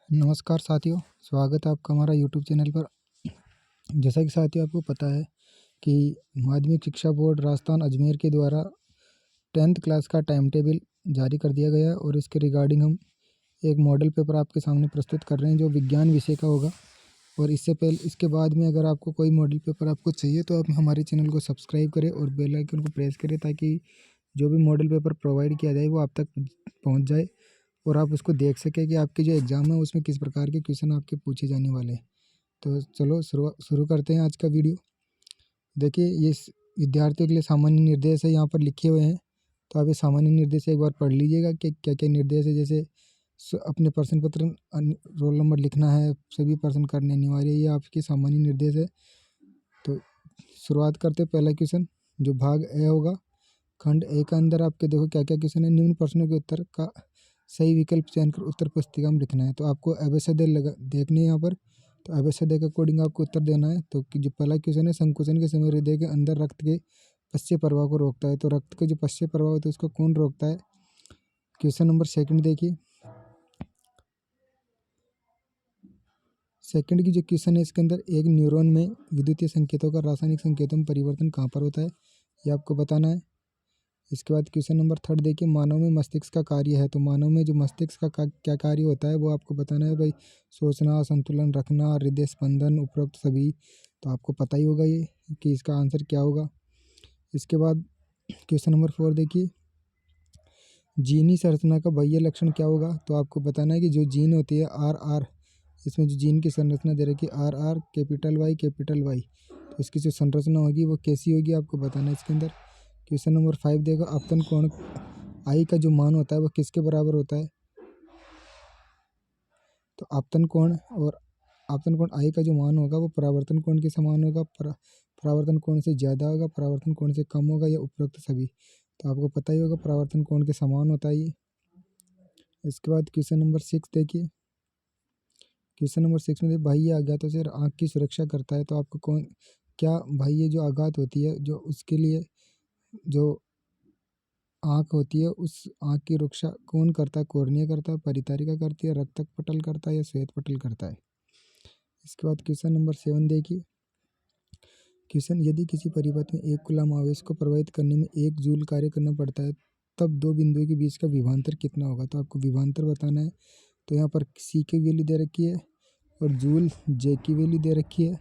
नमस्कार साथियों, स्वागत है आपका हमारा यूट्यूब चैनल पर। जैसा कि साथियों आपको पता है कि माध्यमिक शिक्षा बोर्ड राजस्थान अजमेर के द्वारा 10th क्लास का टाइम टेबल जारी कर दिया गया है और इसके रिगार्डिंग हम एक मॉडल पेपर आपके सामने प्रस्तुत कर रहे हैं जो विज्ञान विषय का होगा। और इसके बाद में अगर आपको कोई मॉडल पेपर आपको चाहिए तो आप हमारे चैनल को सब्सक्राइब करें और बेल आइकन को प्रेस करें ताकि जो भी मॉडल पेपर प्रोवाइड किया जाए वो आप तक पहुँच जाए और आप उसको देख सकें कि आपके जो एग्ज़ाम है उसमें किस प्रकार के क्वेश्चन आपके पूछे जाने वाले हैं। तो चलो शुरू करते हैं आज का वीडियो। देखिए ये विद्यार्थियों के लिए सामान्य निर्देश है, यहाँ पर लिखे हुए हैं। तो आप ये सामान्य निर्देश एक बार पढ़ लीजिएगा कि क्या क्या निर्देश है। जैसे अपने प्रश्न पत्र रोल नंबर लिखना है, सभी प्रश्न करने अनिवार्य, ये आपके सामान्य निर्देश है। तो शुरुआत करते पहला क्वेश्चन जो भाग ए होगा, खंड ए के अंदर आपके देखो क्या क्या क्वेश्चन है। निम्न प्रश्नों के उत्तर का सही विकल्प चयन कर उत्तर पुस्तिका में लिखना है। तो आपको अवश्य देखनी है यहाँ पर। तो अवश्य के अकॉर्डिंग आपको उत्तर देना है। तो जो पहला क्वेश्चन है, संकुचन के समय हृदय के अंदर रक्त के पश्चय प्रवाह को रोकता है। तो रक्त के जो पश्चय प्रवाह होता है उसको कौन रोकता है? क्वेश्चन नंबर सेकंड देखिए। सेकंड की जो क्वेश्चन है इसके अंदर एक न्यूरॉन में विद्युतीय संकेतों का रासायनिक संकेतों में परिवर्तन कहाँ पर होता है, ये आपको बताना है। इसके बाद क्वेश्चन नंबर थर्ड देखिए, मानव में मस्तिष्क का कार्य है। तो मानव में जो मस्तिष्क का क्या कार्य होता है वो आपको बताना है भाई। सोचना, संतुलन रखना, हृदय स्पंदन, उपरोक्त सभी। तो आपको पता ही होगा ये कि इसका आंसर क्या होगा। इसके बाद क्वेश्चन नंबर 4 देखिए, जीनी संरचना का बाह्य लक्षण क्या होगा। तो आपको बताना है कि जो जीन होती है आर, इसमें जो जीन की संरचना दे रखी है आर कैपिटल वाई, तो इसकी जो संरचना होगी वो कैसी होगी आपको बताना है इसके अंदर। क्वेश्चन नंबर 5 देखो, आपतन कोण आई का जो मान होता है वो किसके बराबर होता है। तो आपतन कोण आई का जो मान होगा वो परावर्तन कोण के समान होगा, परावर्तन कोण से ज़्यादा होगा, परावर्तन कोण से कम होगा, या उपरोक्त सभी। तो आपको पता ही होगा परावर्तन कोण के समान होता है ये। इसके बाद क्वेश्चन नंबर 6 देखिए। क्वेश्चन नंबर 6 में बाह्य आघातों से आँख की सुरक्षा करता है। तो आपको क्या बाह्य जो आघात होती है जो उसके लिए जो आँख होती है उस आँख की रक्षा कौन करता है? कॉर्निया करता है, परितारिका करती है, रक्तक पटल करता है, या श्वेत पटल करता है। इसके बाद क्वेश्चन नंबर 7 देखिए। क्वेश्चन, यदि किसी परिपथ में एक कूलम आवेश को प्रवाहित करने में 1 जूल कार्य करना पड़ता है तब दो बिंदुओं के बीच का विभवांतर कितना होगा। तो आपको विभवांतर बताना है। तो यहाँ पर सी की वैल्यू दे रखी है और जूल जे की वैल्यू दे रखी है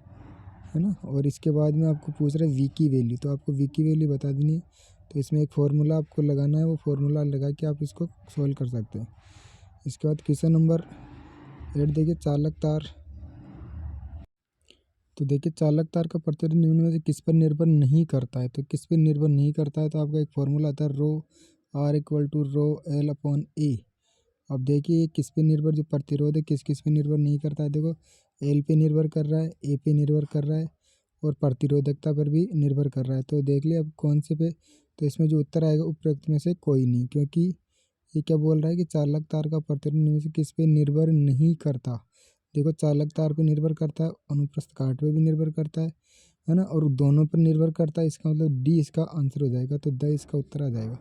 ना। और इसके बाद में आपको पूछ रहा है वी की वैल्यू। तो आपको वी की वैल्यू बता देनी है। तो इसमें एक फार्मूला आपको लगाना है, वो फार्मूला लगा के आप इसको सॉल्व कर सकते हैं। इसके बाद क्वेश्चन नंबर 8 देखिए, चालक तार। तो देखिए चालक तार का प्रतिरोध निम्न में से किस पर निर्भर नहीं करता है। तो किस पर निर्भर नहीं करता है? तो आपका एक फॉर्मूला आता है rho R equal to rho L upon A. अब देखिए ये किस पे निर्भर, जो प्रतिरोध है किस पे निर्भर नहीं करता है। देखो एल पे निर्भर कर रहा है, ए पे निर्भर कर रहा है और प्रतिरोधकता पर भी निर्भर कर रहा है। तो देख लिया अब कौन से पे। तो इसमें जो उत्तर आएगा उपरोक्त में से कोई नहीं, क्योंकि ये क्या बोल रहा है कि चालक तार का प्रतिरोध निम्न में से किस पे निर्भर नहीं करता। देखो चालक तार पे निर्भर करता है, अनुप्रस्थ काट पे भी निर्भर करता है ना, और दोनों पर निर्भर करता है। इसका मतलब डी इसका आंसर हो जाएगा। तो द इसका उत्तर आ जाएगा।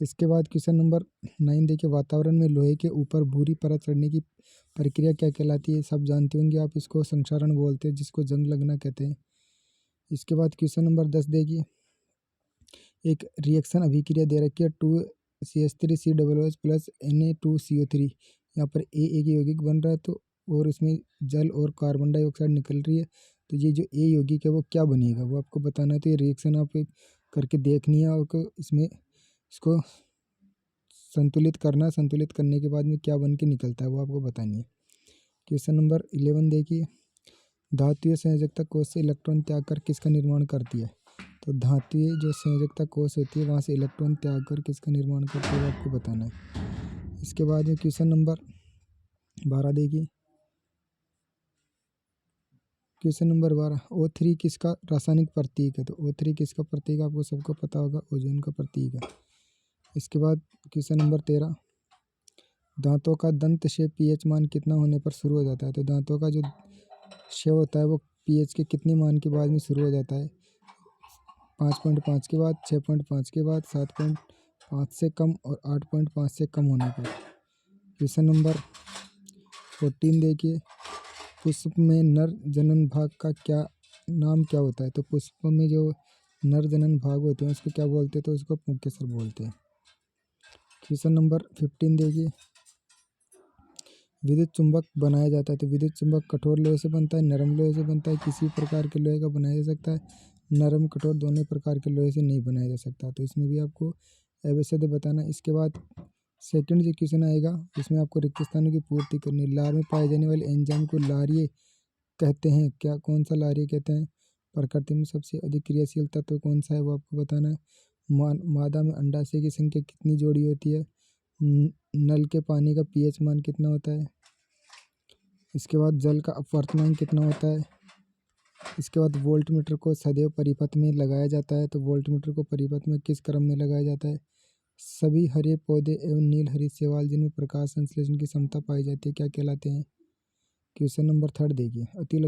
इसके बाद क्वेश्चन नंबर 9 देखिए, वातावरण में लोहे के ऊपर भूरी परत चढ़ने की प्रक्रिया क्या कहलाती है। सब जानते होंगे आप, इसको संक्षारण बोलते हैं, जिसको जंग लगना कहते हैं। इसके बाद क्वेश्चन नंबर 10 देखिए, एक रिएक्शन अभिक्रिया दे रखी है 2CH3COOH प्लस Na2CO3। यहाँ पर ए एक यौगिक बन रहा है तो और उसमें जल और कार्बन डाइऑक्साइड निकल रही है। तो ये जो ए यौगिक है वो क्या बनेगा वो आपको बताना है। तो ये रिएक्शन आप करके देखनी है और इसमें इसको संतुलित करना है। संतुलित करने के बाद में क्या बन के निकलता है वो आपको बतानी है। क्वेश्चन नंबर 11 देखिए, धात्विक संयोजकता कोश से इलेक्ट्रॉन त्याग कर किसका निर्माण करती है। तो धात्विक जो संयोजकता कोश होती है वहाँ से इलेक्ट्रॉन त्याग कर किसका निर्माण करती है वो आपको बताना है। इसके बाद में क्वेश्चन नंबर 12 देखिए। क्वेश्चन नंबर 12, O3 किसका रासायनिक प्रतीक है। तो O3 किसका प्रतीक आपको सबको पता होगा, ओजोन का प्रतीक है। इसके बाद क्वेश्चन नंबर 13, दांतों का दंत शेव पीएच मान कितना होने पर शुरू हो जाता है। तो दांतों का जो शेव होता है वो पीएच के कितने मान के बाद में शुरू हो जाता है। 5.5 के बाद, 6.5 के बाद, 7.5 से कम और 8.5 से कम होने पर। क्वेश्चन नंबर 14 देखिए, पुष्प में नर जनन भाग का नाम क्या होता है? तो पुष्प में जो नर जनन भाग होते हैं उसको क्या बोलते हैं? तो उसको पुंकेसर बोलते हैं। क्वेश्चन नंबर 15 देखिए, विद्युत चुंबक बनाया जाता है। तो विद्युत चुंबक कठोर लोहे से बनता है, नरम लोहे से बनता है, किसी प्रकार के लोहे का बनाया जा सकता है। नरम कठोर दोनों प्रकार के लोहे से नहीं बनाया जा सकता। तो इसमें भी आपको एबीसीडी बताना। इसके बाद सेकंड जो क्वेश्चन आएगा इसमें आपको रिक्त स्थानों की पूर्ति करनी। लार में पाए जाने वाले एंजाइम को लार्य कहते हैं। क्या, कौन सा लार्य कहते हैं? प्रकृति में सबसे अधिक क्रियाशील तत्व कौन सा है वो आपको बताना है। मादा में अंडाशय की संख्या कितनी जोड़ी होती है? नल के पानी का पीएच मान कितना होता है? इसके बाद जल का अपवर्तनांक कितना होता है? इसके बाद वोल्टमीटर को सदैव परिपथ में लगाया जाता है। तो वोल्टमीटर को परिपथ में किस क्रम में लगाया जाता है? सभी हरे पौधे एवं नील हरित शैवाल जिनमें प्रकाश संश्लेषण की क्षमता पाई जाती है क्या कहलाते हैं? क्वेश्चन नंबर 3 देखिए, अति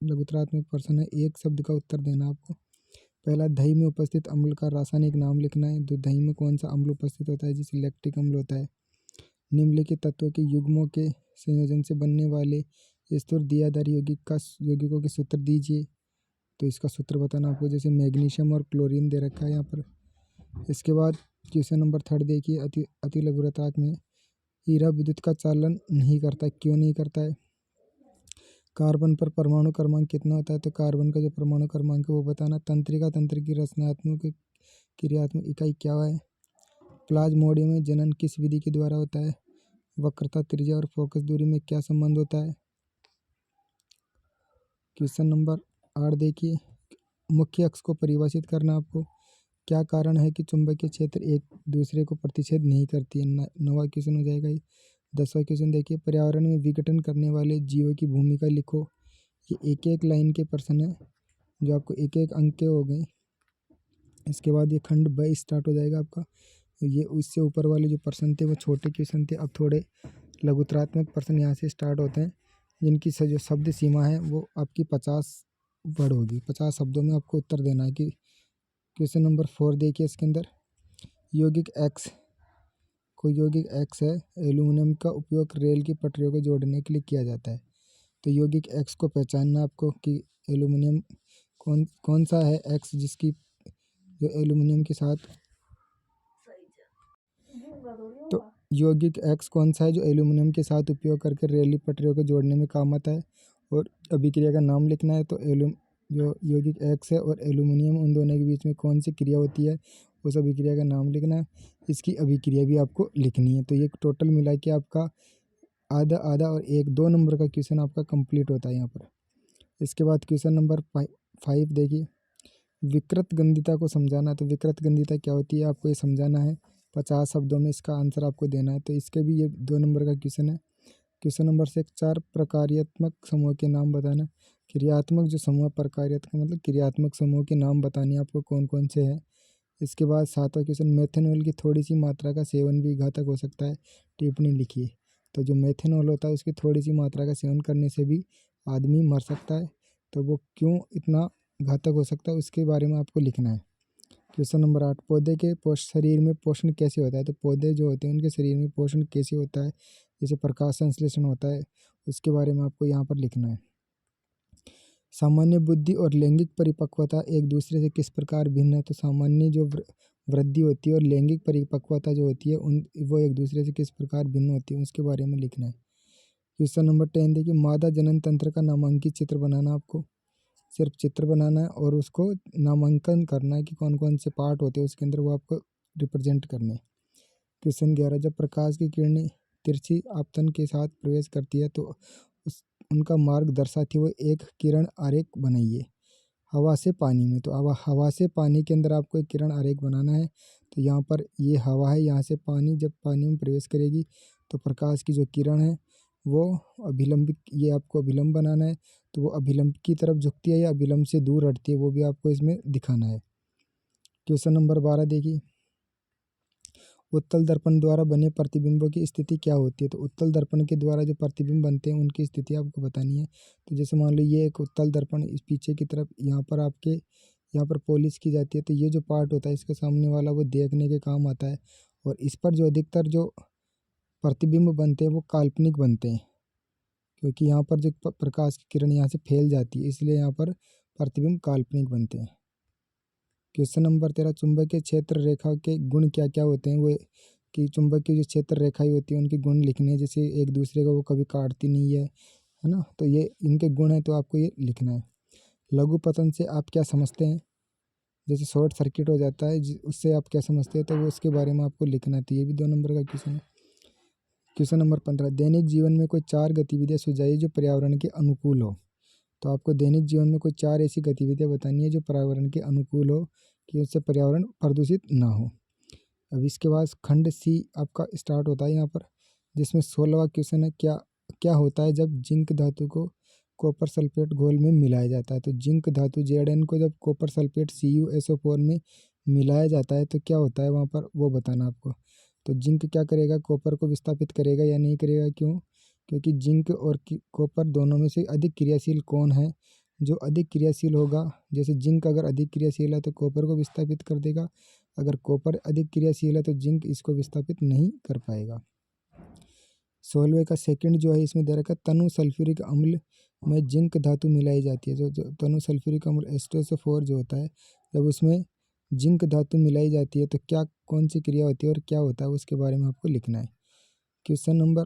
लघुत्रात्मक प्रश्न है, एक शब्द का उत्तर देना आपको। पहला, दही में उपस्थित अम्ल का रासायनिक नाम लिखना है। तो दही में कौन सा अम्ल उपस्थित होता है? जिसे लैक्टिक अम्ल होता है। निम्नलिखित तत्वों के युग्मों के संयोजन से बनने वाले स्थूल दियादार यौगिकों के सूत्र दीजिए। तो इसका सूत्र बताना आपको, जैसे मैग्नीशियम और क्लोरीन दे रखा है यहाँ पर। इसके बाद क्वेश्चन नंबर 3 देखिए, अति लघुत्रात्मक में हीरा विद्युत का चालन नहीं करता, क्यों नहीं करता है? कार्बन पर परमाणु क्रमांक कितना होता है? तो कार्बन का जो परमाणु क्रमांक है वो बताना। तंत्रिका तंत्र की रचनात्मक क्रियात्मक इकाई क्या है? प्लाज्मोडियम में जनन किस विधि के द्वारा होता है? वक्रता, त्रिज्या और फोकस दूरी में क्या संबंध होता है? क्वेश्चन नंबर 8 देखिए, मुख्य अक्ष को परिभाषित करना आपको। क्या कारण है कि चुंबकीय क्षेत्र एक दूसरे को प्रतिच्छेद नहीं करती है? 9वां क्वेश्चन हो जाएगा ये। 10वां क्वेश्चन देखिए, पर्यावरण में विघटन करने वाले जीवों की भूमिका लिखो। ये एक एक लाइन के प्रश्न है जो आपको एक एक अंक के हो गए। इसके बाद ये खंड ब स्टार्ट हो जाएगा आपका। ये उससे ऊपर वाले जो प्रश्न थे वो छोटे क्वेश्चन थे। अब थोड़े लघुत्रात्मक प्रश्न यहाँ से स्टार्ट होते हैं, जिनकी जो शब्द सीमा है वो आपकी 50 वर्ड होगी। 50 शब्दों में आपको उत्तर देना है। कि क्वेश्चन नंबर 4 देखिए, इसके अंदर यौगिक एक्स, कोई यौगिक एक्स है, एल्यूमिनियम का उपयोग रेल की पटरियों को जोड़ने के लिए किया जाता है। तो यौगिक एक्स को पहचानना आपको कि एल्यूमिनियम कौन कौन सा है एक्स जिसकी जो एल्यूमिनियम के साथ, तो यौगिक एक्स कौन सा है जो एल्यूमिनियम के साथ उपयोग करके रेल की पटरियों को जोड़ने में काम आता है। और अभिक्रिया का नाम लिखना है। तो जो यौगिक एक्स है और एल्यूमिनियम उन दोनों के बीच में कौन सी क्रिया होती है उस अभिक्रिया का नाम लिखना है। इसकी अभिक्रिया भी आपको लिखनी है। तो ये टोटल मिला के आपका आधा आधा और 1-2 नंबर का क्वेश्चन आपका कंप्लीट होता है यहाँ पर। इसके बाद क्वेश्चन नंबर 5 देखिए, विकृत गंधिता को समझाना। तो विकृत गंधिता क्या होती है आपको ये समझाना है। 50 शब्दों में इसका आंसर आपको देना है। तो इसके भी ये 2 नंबर का क्वेश्चन है। क्वेश्चन नंबर 6, 4 प्रकार्यात्मक समूह के नाम बताना। क्रियात्मक जो समूह, प्रकार्यात्मक मतलब क्रियात्मक समूह के नाम बताने आपको कौन कौन से हैं। इसके बाद 7वां क्वेश्चन, मेथनॉल की थोड़ी सी मात्रा का सेवन भी घातक हो सकता है, टिप्पणी लिखिए। तो जो मेथनॉल होता है उसकी थोड़ी सी मात्रा का सेवन करने से भी आदमी मर सकता है। तो वो क्यों इतना घातक हो सकता है उसके बारे में आपको लिखना है। क्वेश्चन नंबर 8, पौधे के शरीर में पोषण कैसे होता है? तो पौधे जो होते हैं उनके शरीर में पोषण कैसे होता है, जैसे प्रकाश संश्लेषण होता है, उसके बारे में आपको यहाँ पर लिखना है। सामान्य बुद्धि और लैंगिक परिपक्वता एक दूसरे से किस प्रकार भिन्न है? तो सामान्य जो वृद्धि होती है और लैंगिक परिपक्वता जो होती है वो एक दूसरे से किस प्रकार भिन्न होती है उसके बारे में लिखना है। क्वेश्चन नंबर 10 देखिए, मादा जनन तंत्र का नामांकित चित्र बनाना। आपको सिर्फ चित्र बनाना है और उसको नामांकन करना है कि कौन कौन से पार्ट होते हैं उसके अंदर, वो आपको रिप्रेजेंट करने। क्वेश्चन 11, जब प्रकाश की किरणें तिरछी आपतन के साथ प्रवेश करती है तो उनका मार्ग दर्शाती हुए एक किरण आरेख बनाइए। हवा से पानी में, तो अब हवा से पानी के अंदर आपको एक किरण आरेख बनाना है। तो यहाँ पर ये हवा है, यहाँ से पानी जब पानी में प्रवेश करेगी तो प्रकाश की जो किरण है वो अभिलंबित, ये आपको अभिलंब बनाना है। तो वो अभिलंब की तरफ झुकती है या अभिलंब से दूर हटती है वो भी आपको इसमें दिखाना है। क्वेश्चन नंबर 12 देखिए, उत्तल दर्पण द्वारा बने प्रतिबिंबों की स्थिति क्या होती है? तो उत्तल दर्पण के द्वारा जो प्रतिबिंब बनते हैं उनकी स्थिति आपको बतानी है। तो जैसे मान लो ये एक उत्तल दर्पण, इस पीछे की तरफ यहाँ पर आपके यहाँ पर पॉलिश की जाती है। तो ये जो पार्ट होता है इसके सामने वाला वो देखने के काम आता है। और इस पर जो अधिकतर जो प्रतिबिंब बनते हैं वो काल्पनिक बनते हैं। क्योंकि यहाँ पर जो प्रकाश की किरण यहाँ से फैल जाती है, इसलिए यहाँ पर प्रतिबिंब काल्पनिक बनते हैं। क्वेश्चन नंबर 13, चुंबकीय क्षेत्र रेखा के गुण क्या क्या होते हैं? वो कि चुंबकीय जो क्षेत्र रेखाएं होती है उनके गुण लिखने हैं, जैसे एक दूसरे को वो कभी काटती नहीं है ना, तो ये इनके गुण है, तो आपको ये लिखना है। लघु पतन से आप क्या समझते हैं? जैसे शॉर्ट सर्किट हो जाता है उससे आप क्या समझते हैं, तो वो उसके बारे में आपको लिखना है। तो ये भी 2 नंबर का क्वेश्चन है। क्वेश्चन नंबर 15, दैनिक जीवन में कोई 4 गतिविधियाँ सुझाइए जो पर्यावरण के अनुकूल हो। तो आपको दैनिक जीवन में कोई 4 ऐसी गतिविधियाँ बतानी है जो पर्यावरण के अनुकूल हो, कि उससे पर्यावरण प्रदूषित ना हो। अब इसके बाद खंड सी आपका स्टार्ट होता है यहाँ पर, जिसमें 16वां क्वेश्चन है, क्या क्या होता है जब जिंक धातु को कॉपर सल्फेट घोल में मिलाया जाता है? तो जिंक धातु Zn को जब कॉपर सल्फेट CuSO4 में मिलाया जाता है तो क्या होता है वहाँ पर, वो बताना आपको। तो जिंक क्या करेगा, कॉपर को विस्थापित करेगा या नहीं करेगा? क्यों? क्योंकि जिंक और कॉपर दोनों में से अधिक क्रियाशील कौन है? जो अधिक क्रियाशील होगा, जैसे जिंक अगर अधिक क्रियाशील है तो कॉपर को विस्थापित कर देगा, अगर कॉपर अधिक क्रियाशील है तो जिंक इसको विस्थापित नहीं कर पाएगा। 16वें का सेकंड जो है इसमें दे रखा है, तनु सल्फ्यूरिक अम्ल में जिंक धातु मिलाई जाती है। जो तनु सल्फ्यूरिक अम्ल H2SO4 जो होता है, जब उसमें जिंक धातु मिलाई जाती है तो क्या कौन सी क्रिया होती है और क्या होता है, उसके बारे में आपको लिखना है। क्वेश्चन नंबर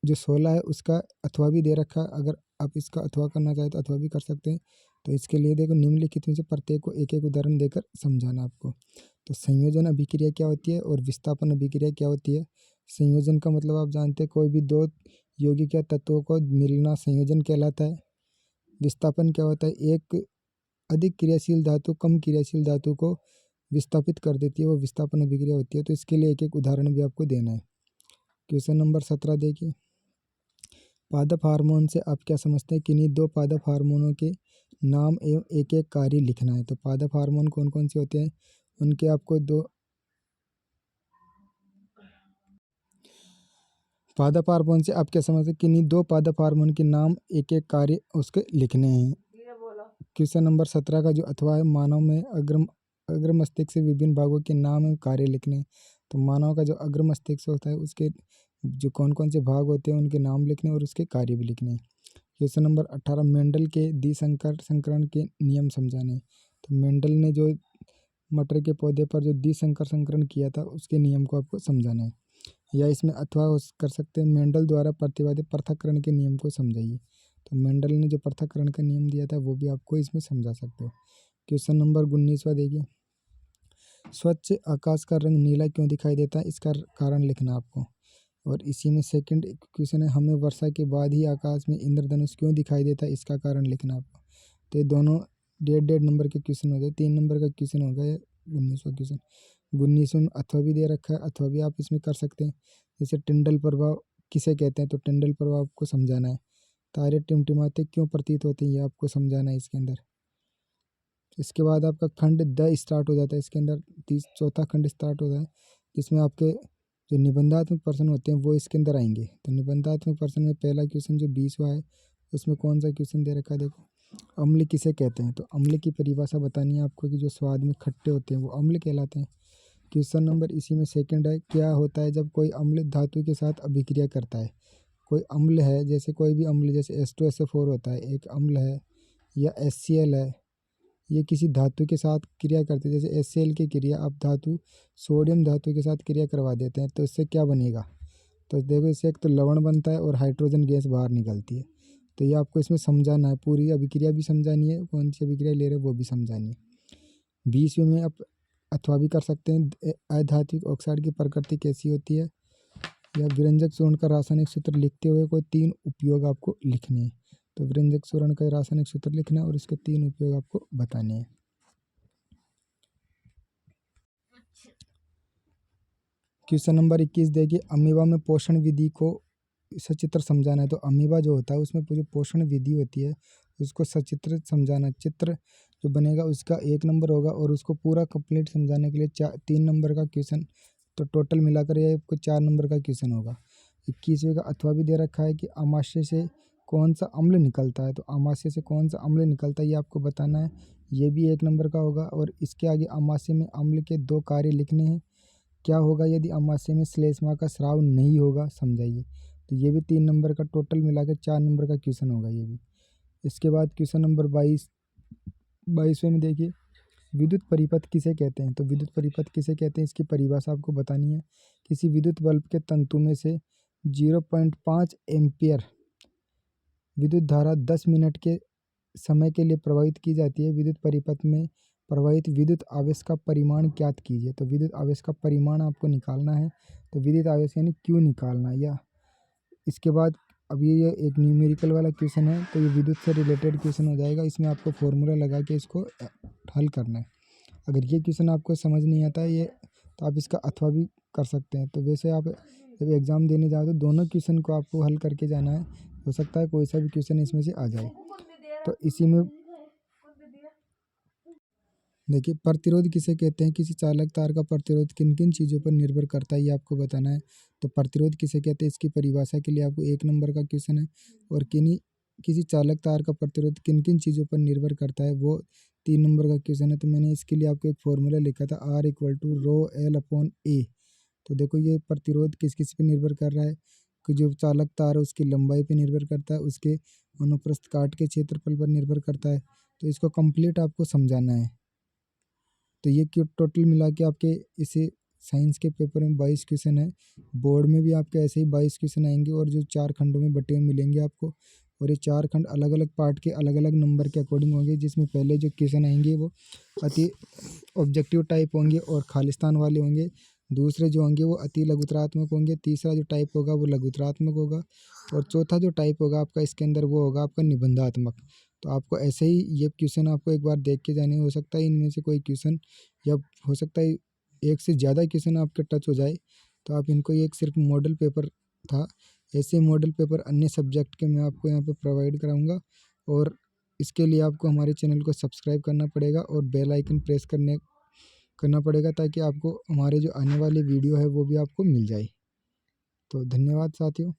जो 16 है उसका अथवा भी दे रखा है, अगर आप इसका अथवा करना चाहें तो अथवा भी कर सकते हैं। तो इसके लिए देखो, निम्नलिखित में से प्रत्येक को एक एक उदाहरण देकर समझाना आपको। तो संयोजन अभिक्रिया क्या होती है और विस्थापन अभिक्रिया क्या होती है? संयोजन का मतलब आप जानते हैं, कोई भी 2 यौगिक या तत्वों को मिलना संयोजन कहलाता है। विस्थापन क्या होता है? एक अधिक क्रियाशील धातु कम क्रियाशील धातु को विस्थापित कर देती है, वो विस्थापन अभिक्रिया होती है। तो इसके लिए एक एक उदाहरण भी आपको देना है। क्वेश्चन नंबर 17 देखिए, पादप हार्मोन से आप क्या समझते हैं? किन्हीं 2 पादप हार्मोनों के नाम एवं एक एक कार्य लिखना है। तो पादप हार्मोन कौन कौन से होते हैं? उनके आपको 2 पादप हार्मोन से आप क्या समझते हैं? किन्हीं 2 पादप हार्मोन के नाम एक एक कार्य उसके लिखने हैं। क्वेश्चन नंबर 17 का जो अथवा है, मानव में अग्र मस्तिष्क से विभिन्न भागों के नाम एवं कार्य लिखने हैं। तो मानव का जो अग्र मस्तिष्क होता है उसके जो कौन कौन से भाग होते हैं उनके नाम लिखने और उसके कार्य भी लिखने हैं। क्वेश्चन नंबर 18, मेंडल के संकरण के नियम समझाने। तो मेंडल ने जो मटर के पौधे पर जो संकरण किया था उसके नियम को आपको समझाना है। या इसमें अथवा कर सकते हैं, मेंडल द्वारा प्रतिपादित पृथक्करण के नियम को समझाइए। तो मेंडल ने जो पृथक्करण का नियम दिया था वो भी आपको इसमें समझा सकते हो। क्वेश्चन नंबर 19वां देखिए, स्वच्छ आकाश का रंग नीला क्यों दिखाई देता है? इसका कारण लिखना आपको। और इसी में सेकंड क्वेश्चन है, हमें वर्षा के बाद ही आकाश में इंद्रधनुष क्यों दिखाई देता है? इसका कारण लिखना आपको। तो ये दोनों 1.5 नंबर के क्वेश्चन हो गए। 3 नंबर का क्वेश्चन हो गया 19वां क्वेश्चन। 19वें में अथवा भी दे रखा है, अथवा भी आप इसमें कर सकते हैं। जैसे टिंडल प्रभाव किसे कहते हैं? तो टिंडल प्रभाव को समझाना है। तारे टिमटिमाते क्यों प्रतीत होते हैं, ये आपको समझाना है इसके अंदर। इसके बाद आपका खंड द स्टार्ट हो जाता है, इसके अंदर चौथा खंड स्टार्ट होता है, जिसमें आपके जो निबंधात्मक प्रश्न होते हैं वो इसके अंदर आएंगे। तो निबंधात्मक प्रश्न में पहला क्वेश्चन जो 20वां है उसमें कौन सा क्वेश्चन दे रखा है? देखो, अम्ल किसे कहते हैं? तो अम्ल की परिभाषा बतानी है आपको, कि जो स्वाद में खट्टे होते हैं वो अम्ल कहलाते हैं। क्वेश्चन नंबर इसी में सेकंड है, क्या होता है जब कोई अम्ल धातु के साथ अभिक्रिया करता है? कोई अम्ल है, जैसे कोई भी अम्ल, जैसे H2SO4 होता है एक अम्ल है, या HCl है, ये किसी धातु के साथ क्रिया करते हैं। जैसे HCl की क्रिया आप धातु सोडियम धातु के साथ क्रिया करवा देते हैं तो इससे क्या बनेगा? तो देखो, इससे एक तो लवण बनता है और हाइड्रोजन गैस बाहर निकलती है। तो ये आपको इसमें समझाना है, पूरी अभिक्रिया भी समझानी है, कौन सी अभिक्रिया ले रहे हो वो भी समझानी है। 20वें में आप अथवा भी कर सकते हैं, अधात्विक ऑक्साइड की प्रकृति कैसी होती है, या विरंजक चूर्ण का रासायनिक सूत्र लिखते हुए कोई 3 उपयोग आपको लिखने हैं। तो विरंजक चूर्ण का रासायनिक सूत्र लिखना है और इसके 3 उपयोग आपको बताने हैं। क्वेश्चन नंबर 21 देखिए, अमीबा में पोषण विधि को सचित्र समझाना है। तो अमीबा जो होता है उसमें जो पोषण विधि होती है उसको सचित्र समझाना। चित्र जो बनेगा उसका 1 नंबर होगा, और उसको पूरा कंप्लीट समझाने के लिए 3 नंबर का क्वेश्चन, तो टोटल मिलाकर ये आपको 4 नंबर का क्वेश्चन होगा। 21वें का अथवा भी दे रखा है कि अमाशय से कौन सा अम्ल निकलता है? तो अमाशय से कौन सा अम्ल निकलता है ये आपको बताना है, ये भी 1 नंबर का होगा। और इसके आगे अमाशय में अम्ल के 2 कार्य लिखने हैं। क्या होगा यदि अमाशय में श्लेष्मा का स्राव नहीं होगा, समझाइए। तो ये भी 3 नंबर का टोटल मिला के 4 नंबर का क्वेश्चन होगा ये भी। इसके बाद क्वेश्चन नंबर 22वें में देखिए, विद्युत परिपथ किसे कहते हैं। तो विद्युत परिपथ किसे कहते हैं इसकी परिभाषा आपको बतानी है। किसी विद्युत बल्ब के तंतु में से 0.5 एम्पियर विद्युत धारा 10 मिनट के समय के लिए प्रवाहित की जाती है। विद्युत परिपथ में प्रवाहित विद्युत आवेश का परिमाण ज्ञात कीजिए। तो विद्युत आवेश का परिमाण आपको निकालना है। तो विद्युत आवेश यानी क्यू निकालना है। या इसके बाद अब ये एक न्यूमेरिकल वाला क्वेश्चन है, तो ये विद्युत से रिलेटेड क्वेश्चन हो जाएगा। इसमें आपको फॉर्मूला लगा के इसको हल करना है। अगर ये क्वेश्चन आपको समझ नहीं आता है ये, तो आप इसका अथवा भी कर सकते हैं। तो वैसे आप जब एग्ज़ाम देने जाओ तो दोनों क्वेश्चन को आपको हल करके जाना है। हो सकता है कोई सा भी क्वेश्चन इसमें से आ जाए। तो इसी में देखिए, प्रतिरोध किसे कहते हैं। किसी चालक तार का प्रतिरोध किन किन चीज़ों पर निर्भर करता है ये आपको बताना है। तो प्रतिरोध किसे कहते हैं इसकी परिभाषा के लिए आपको 1 नंबर का क्वेश्चन है। और किसी चालक तार का प्रतिरोध किन किन चीज़ों पर निर्भर करता है वो 3 नंबर का क्वेश्चन है। तो मैंने इसके लिए आपको एक फॉर्मूला लिखा था, R = ρL/A। तो देखो ये प्रतिरोध किस किस पे निर्भर कर रहा है, कि जो चालक तार है उसकी लंबाई पे निर्भर करता है, उसके अनुप्रस्थ काट के क्षेत्रफल पर निर्भर करता है। तो इसको कंप्लीट आपको समझाना है। तो ये टोटल मिला के आपके इसे साइंस के पेपर में 22 क्वेश्चन है। बोर्ड में भी आपके ऐसे ही 22 क्वेश्चन आएंगे और जो 4 खंडों में बटे हुए मिलेंगे आपको। और ये 4 खंड अलग अलग पार्ट के अलग अलग नंबर के अकॉर्डिंग होंगे, जिसमें पहले जो क्वेश्चन आएंगे वो अति ऑब्जेक्टिव टाइप होंगे और खालिस्तान वाले होंगे। दूसरे जो होंगे वो अति लघुतरात्मक होंगे। तीसरा जो टाइप होगा वो लघुतरात्मक होगा। और चौथा जो टाइप होगा आपका इसके अंदर वो होगा आपका निबंधात्मक। तो आपको ऐसे ही ये क्वेश्चन आपको एक बार देख के जाने, हो सकता है इनमें से कोई क्वेश्चन, या हो सकता है एक से ज़्यादा क्वेश्चन आपके टच हो जाए। तो आप इनको, एक सिर्फ मॉडल पेपर था, ऐसे मॉडल पेपर अन्य सब्जेक्ट के मैं आपको यहाँ पे प्रोवाइड कराऊंगा। और इसके लिए आपको हमारे चैनल को सब्सक्राइब करना पड़ेगा और बेल आइकन प्रेस करना पड़ेगा, ताकि आपको हमारे जो आने वाले वीडियो है वो भी आपको मिल जाए। तो धन्यवाद साथियों।